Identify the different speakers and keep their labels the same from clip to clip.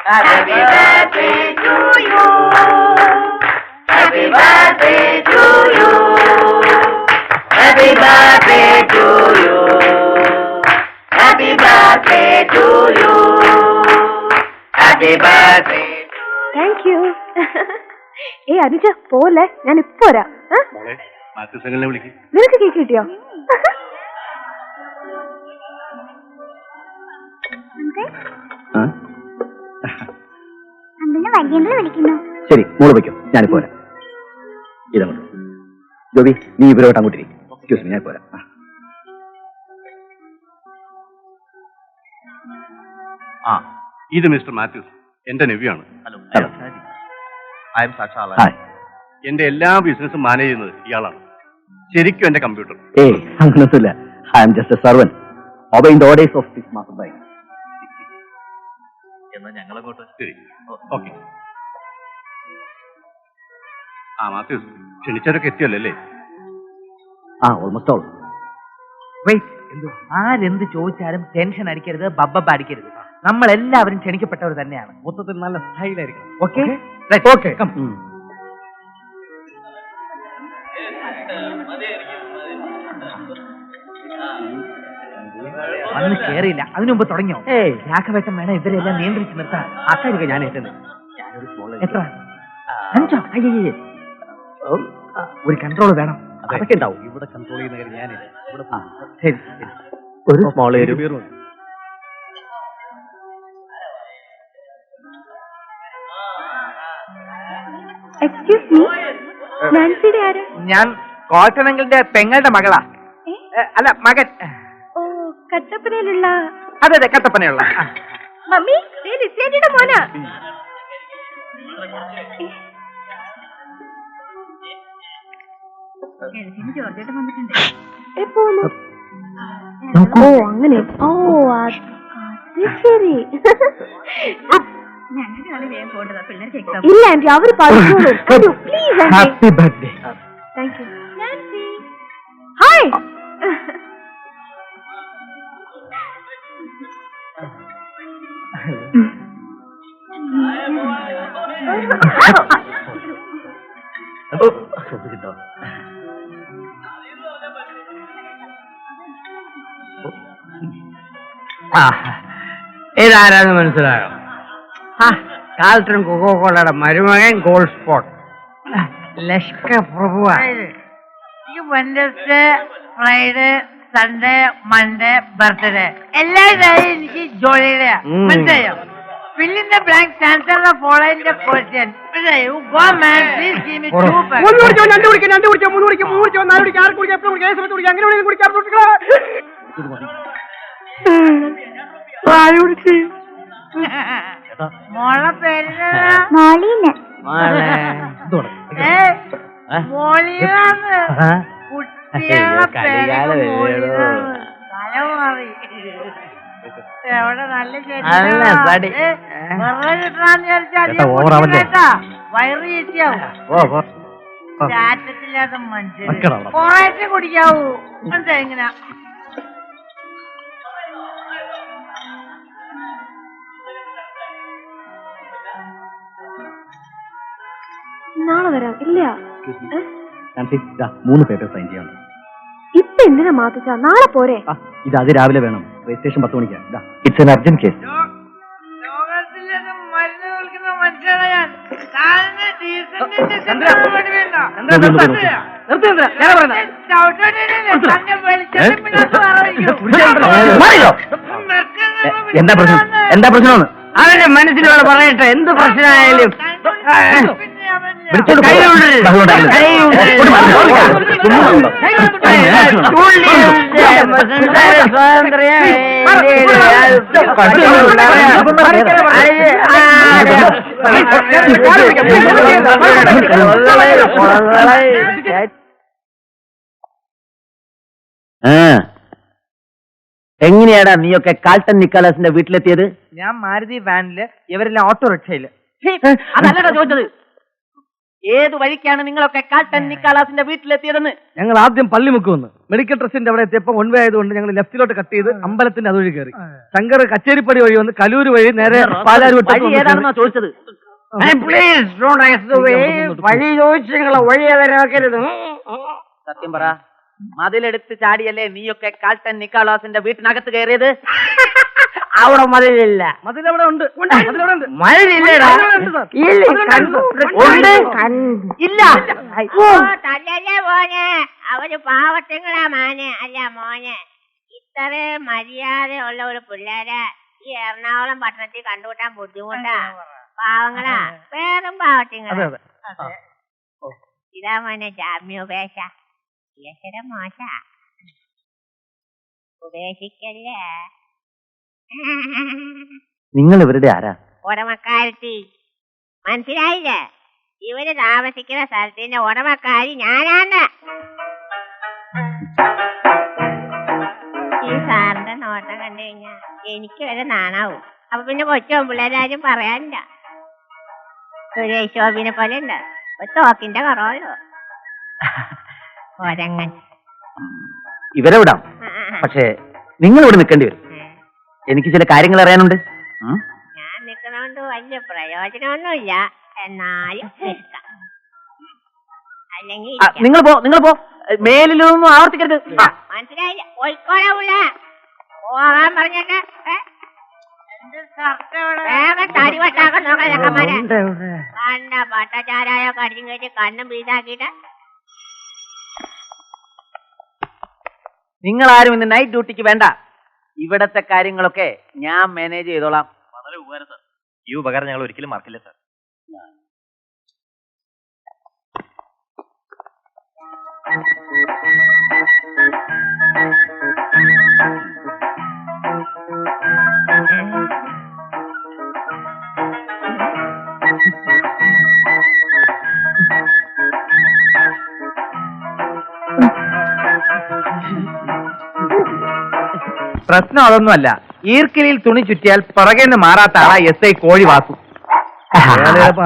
Speaker 1: Happy birthday to you. Happy birthday to you. Happy birthday to you. Happy birthday to you. Happy birthday.
Speaker 2: Thank you. ഏയ് അനുജ പോലെ ഞാൻ ഇപ്പൊ വരാം. നിനക്ക് cake കിട്ടിയോ?
Speaker 3: ശരി, മോള് വയ്ക്കോ, ഞാനിപ്പോ വരാം. ഇതങ്ങോട്ട് ജോബി, നീ ഇവരോട്ട് അങ്ങോട്ടിരിക്കും. എക്സ്ക്യൂസ് മീ, ഞാൻ പോരാ.
Speaker 4: ഇത് മിസ്റ്റർ മാത്യൂസ്, എന്റെ നെവ്യാണ്. എന്റെ എല്ലാ ബിസിനസ്സും മാനേജ് ചെയ്യുന്നത് ഇയാളാണ്. ശരിക്കും എന്റെ കമ്പ്യൂട്ടർ.
Speaker 3: ഏയ് അങ്ങനൊന്നുമില്ല. I am just a servant obeying the orders of this master by.
Speaker 4: എന്നാ ഞങ്ങളങ്ങോട്ട്. ശരി, ഓക്കെ. മാത്യൂസ്, ക്ഷണിച്ചവരൊക്കെ എത്തിയല്ലോ അല്ലേ?
Speaker 3: Almost all.
Speaker 5: ആരെന്ത് ചോദിച്ചാലും ടെൻഷൻ അടിക്കരുത്, ബബ്ബ അടിക്കരുത്. നമ്മൾ എല്ലാവരും ക്ഷണിക്കപ്പെട്ടവർ തന്നെയാണ്.
Speaker 3: മൊത്തത്തിൽ നല്ല സ്റ്റൈലായിരിക്കണം.
Speaker 5: Okay okay. വന്ന് കേറിയില്ല, അതിനു മുമ്പ് തുടങ്ങിയോ? രാഘവേട്ടൻ വേണം ഇവരെല്ലാം നിയന്ത്രിച്ച് നിർത്താൻ.
Speaker 3: അക്കാര്യം ഞാൻ ഏറ്റത്.
Speaker 5: എത്ര? 5? അയ്യേ, ഒരു കൺട്രോൾ വേണം.
Speaker 3: അതൊക്കെ ഉണ്ടാവും. ഇവിടെ കൺട്രോൾ ചെയ്യുന്ന കാര്യം ഞാനില്ല.
Speaker 5: ശരി,
Speaker 3: ഒരു സ്മോൾ ഏരിയ.
Speaker 2: എക്സ്ക്യൂസ് മീ, നാൻസിയുടെ ആരാ?
Speaker 5: ഞാൻ കോട്ടനങ്ങളുടെ പെങ്ങളുടെ മകളാ. അല്ല, മകൻ.
Speaker 2: ഓ, കട്ടപ്പനയിലുള്ള.
Speaker 5: അതെ അതെ, കട്ടപ്പനയുള്ള.
Speaker 2: മമ്മി, ലിസേറ്റിയുടെ മോനാ. ഓ അങ്ങനെ. ഓ അത് ശരി. ഇല്ല ആന്റി, അവര് പഠിച്ചോളൂ. Please
Speaker 5: happy birthday.
Speaker 2: Thank you. Hi.
Speaker 5: ഇതാരാന്ന് മനസ്സിലായോ? കാൽട്ടൺ കൊക്കോക്കോളയുടെ മരുമകൻ ഗോൾഡ് സ്പോട്ട് ലഷ്കർ പ്രഭുവ.
Speaker 6: Wednesday, Friday, Sunday, Monday, birthday എല്ലാ ഡേയും എനിക്ക് ജോലിയുടെയാ. മനസ്സിലായോ? fill in the blanks, answer the following the question. You go man, please give me 2 packs. മോളെ പേര് മോളിയാണ്. കുട്ടികളെ പേര് തലമാറി. എവിടെ നല്ല കിട്ടാന്ന് വിചാരിച്ചാ വയറ് ചേച്ചിയാവും. ചാറ്റത്തില്ലാത്ത മനുഷ്യൻ കുറേശ്ശെ കുടിക്കാവൂ. മനസ്സിലായി? ഇങ്ങനെ
Speaker 2: നാളെ വരാം. ഇല്ല,
Speaker 3: 3 പേപ്പർ സൈൻ ചെയ്യാം.
Speaker 2: ഇപ്പൊ എന്തിനാ മാത്തിച്ച? നാളെ പോരെ?
Speaker 3: ഇത് അത് രാവിലെ വേണം. രജിസ്ട്രേഷൻ 10 മണിക്കാണ്. It's an urgent case.
Speaker 6: ലോകത്തിലേക്ക് മരുന്ന് വിൽക്കുന്ന മനുഷ്യനാണ് ഞാൻ.
Speaker 3: എന്താ പ്രശ്നം? എന്താ പ്രശ്നമാണ്?
Speaker 5: അവന്റെ മനസ്സിലുള്ള പറയട്ടെ, എന്ത് പ്രശ്നമായാലും.
Speaker 3: എങ്ങനെയാടാ നീയൊക്കെ കാൾട്ടൺ നിക്കോളാസിന്റെ വീട്ടിലെത്തിയത്?
Speaker 5: ഞാൻ മാരുതി വാനില്, ഇവരെല്ലാം ഓട്ടോറിക്ഷയില്. അതല്ലടാ ചോദിച്ചത്. ഏത് വഴിക്കാണ് നിങ്ങളൊക്കെ കാട്ടൻ നിക്കാളാസിന്റെ വീട്ടിലെത്തിയതെന്ന്?
Speaker 7: ഞങ്ങൾ ആദ്യം പള്ളിമുക്ക് വന്ന് മെഡിക്കൽ ട്രസ്റ്റിന്റെ അവിടെ എത്തിയപ്പോൾ വൺ വേ ആയതുകൊണ്ട് ഞങ്ങൾ ലെഫ്റ്റിലോട്ട് കട്ട് ചെയ്ത് അമ്പലത്തിന്റെ അതുവഴി കയറി. ശങ്കർ കച്ചേരിപ്പടി വഴി വന്ന് കലൂര് വഴി നേരെ പാലാരി
Speaker 5: വഴി ഏതാണെന്നാ ചോദിച്ചത്?
Speaker 6: വഴി ചോദിച്ചു നിങ്ങളെ വഴി ഏതാക്കരുത്.
Speaker 5: സത്യം പറ, മതിലെടുത്ത് ചാടിയല്ലേ നീയൊക്കെ കാട്ടൻ നിക്കാളാസിന്റെ വീട്ടിനകത്ത് കയറിയത്?
Speaker 6: അവിടെ മതിലില്ല.
Speaker 7: മതിലവിടെ ഉണ്ട്.
Speaker 6: മതിലില്ലടാ.
Speaker 5: ഇല്ല.
Speaker 1: തല്ലല്ലേ മോനെ, അവര് പാവത്തങ്ങളാ മോനെ. അല്ല മോനെ, ഇത്ര മര്യാദ ഉള്ള ഒരു പിള്ളേരെ ഈ എറണാകുളം പട്ടണത്തിൽ കണ്ടുകൂട്ടാൻ ബുദ്ധിമുട്ടാ. പാവങ്ങളാ, വേറും പാവത്തിങ്ങളാ. ഇതാ മോനെ ജാമ്യോപേക്ഷ. ഈശ്വര മോശ, ഉപേക്ഷിക്കല്ലേ.
Speaker 3: നിങ്ങൾ ഇവരുടെ ആരാ?
Speaker 1: ഉടമക്കാരത്തി മനസ്സിലായില്ലേ? ഇവര് താമസിക്കുന്ന സ്ഥലത്തിന്റെ ഉടമക്കാരി ഞാനാണ്. ഈ സാറിന്റെ നോട്ടം കണ്ടു കഴിഞ്ഞാ എനിക്ക് വരെ നാണാവും. അപ്പൊ പിന്നെ കൊച്ചു പിള്ളേരാരും പറയാനില്ല. സുരേഷ് ഗോപിനെ പോലെ ഉണ്ട് ഒരു തോക്കിന്റെ കുറവുള്ളൂ. ഒരങ്ങൻ.
Speaker 3: ഇവരെ വിടാം, പക്ഷേ നിങ്ങൾ ഇവിടെ നിൽക്കേണ്ടി വരും. എനിക്ക് ചില കാര്യങ്ങൾ അറിയാനുണ്ട്.
Speaker 1: ഞാൻ നിക്കണോണ്ട് വലിയ പ്രയോജനമൊന്നുമില്ല, എന്നാലും നിൽക്കാം. അല്ലെങ്കിൽ
Speaker 5: നിങ്ങൾ പോ, മേലിലൊന്നും ആവർത്തിക്കരുത്.
Speaker 1: മനസ്സിലായില്ല? പോയിക്കോളൂല, പോകാൻ പറഞ്ഞിട്ട് വേഗം തടിവട്ടാക്കാൻ നോക്കാം ചക്കന്മാരെ. കണ്ട പട്ടച്ചാരായ കടിച്ചും കയറ്റി കണ്ണും പീസാക്കിയിട്ട്.
Speaker 5: നിങ്ങൾ ആരും ഇന്ന് നൈറ്റ് ഡ്യൂട്ടിക്ക് വേണ്ട. ഇവിടത്തെ കാര്യങ്ങളൊക്കെ ഞാൻ മാനേജ് ചെയ്തോളാം.
Speaker 4: വളരെ ഉപകാരം സാർ. ഈ ഉപകാരം ഞങ്ങൾ ഒരിക്കലും മറക്കില്ല സാർ.
Speaker 5: പ്രശ്നം അതൊന്നുമല്ല. ഈർക്കിലിൽ തുണി ചുറ്റിയാൽ പുറകെന്ന് മാറാത്ത ആളാ എസ് ഐ കോഴി വാസു.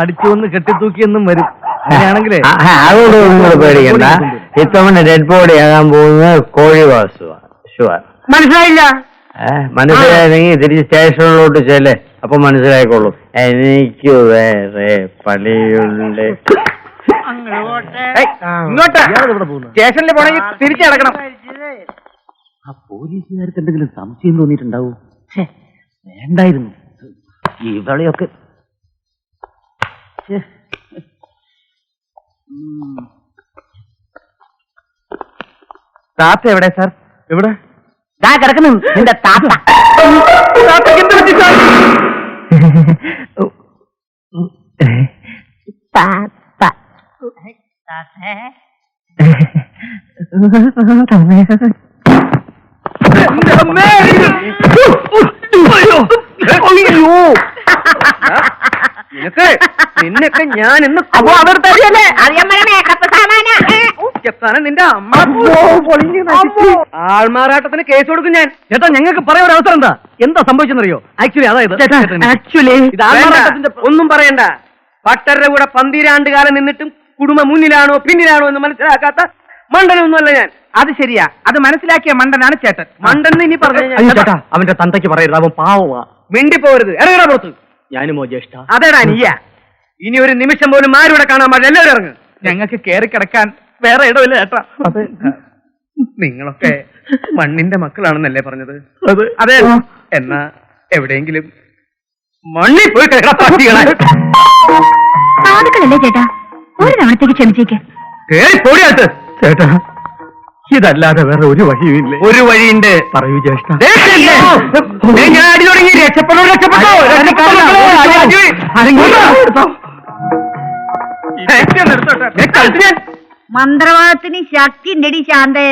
Speaker 7: അടിച്ചു വന്ന് കെട്ടിത്തൂക്കിയെന്നും വരും. അങ്ങനെയാണെങ്കിലേ
Speaker 8: അതുകൊണ്ട് നിങ്ങൾ പേടിക്കണ്ട. ഇത്തവണ ഡെഡ് ബോഡി ആകാൻ പോകുന്നത് കോഴി വാസുവാ. ഷുവർ.
Speaker 6: മനസ്സിലായില്ല?
Speaker 8: മനസ്സിലായില്ലെങ്കിൽ തിരിച്ച് സ്റ്റേഷനിലോട്ട് ചെല്ലേ, അപ്പൊ മനസ്സിലായിക്കോളൂ. എനിക്ക് വേറെ പണിയുണ്ട്.
Speaker 5: ഇങ്ങോട്ട് സ്റ്റേഷനിൽ പോണെങ്കിൽ തിരിച്ചു കിടക്കണം.
Speaker 3: ആ പോലീസുകാർക്ക് എന്തെങ്കിലും സംശയം തോന്നിയിട്ടുണ്ടാവൂ? വേണ്ടായിരുന്നു ഇവളെയൊക്കെ.
Speaker 5: താത്ത എവിടെ സാർ?
Speaker 7: എവിടെ?
Speaker 5: ദാ കിടക്കുന്നു നിന്റെ താത്ത.
Speaker 7: നിന്നൊക്കെ ഞാൻ ഇന്ന്
Speaker 5: അപ്പൊ അവർ തരികയല്ലേ?
Speaker 7: നിന്റെ അമ്മ ആൾമാറാട്ടത്തിന് കേസ് കൊടുക്കും ഞാൻ. ചേട്ടാ, ഞങ്ങൾക്ക് പറയാൻ ഒരു അവസരം എന്താ സംഭവിച്ചെന്നറിയോ? ആക്ച്വലി അതായത് ഒന്നും പറയണ്ട. പട്ടരുടെ കൂടെ 12 കാലം നിന്നിട്ടും കുടുംബം മുന്നിലാണോ പിന്നിലാണോ എന്ന് മനസ്സിലാക്കാത്ത മണ്ടനൊന്നുമല്ല ഞാൻ.
Speaker 5: അത് ശരിയാ, അത് മനസ്സിലാക്കിയ മണ്ടനാണ് ചേട്ടൻ.
Speaker 7: മണ്ടൻ ഇനി പറഞ്ഞു അവന്റെ തന്തയ്ക്ക് പറയരുത്, അവൻ പാവമാ. മിണ്ടിപ്പോരുത്, ഇറങ്ങണ പുറത്ത്. ഞാനുമോ ജ്യേഷ്ഠ? അതേടാ നീയ. ഇനി ഒരു നിമിഷം പോലും ആരുടെ കാണാൻ പാടില്ല, എല്ലാവരും ഇറങ്ങും.
Speaker 5: ഞങ്ങൾക്ക് കയറി കിടക്കാൻ വേറെ ഇടമില്ല ചേട്ടാ.
Speaker 7: നിങ്ങളൊക്കെ മണ്ണിന്റെ മക്കളാണെന്നല്ലേ പറഞ്ഞത്? അതെ. എന്നാ എവിടെയെങ്കിലും മണ്ണിൽ പോയി
Speaker 2: സാധുക്കളല്ലേ ചേട്ടാ, ഒരു തവണത്തേക്ക് ക്ഷമിച്ചേക്ക്.
Speaker 7: കേറിപ്പോടിയാത്ത് ചേട്ടാ. ഇതല്ലാതെ വേറെ ഒരു വഴിയുമില്ല. ഒരു വഴിയുണ്ട്. പറയൂ ജ്യേഷ്ഠ. ഞാൻ അടി തുടങ്ങി. രക്ഷപ്പെടോ, രക്ഷപ്പെട്ടോ.
Speaker 6: മന്ത്രവാദത്തിന് ശക്തി ഉണ്ടടി ശാന്തേ.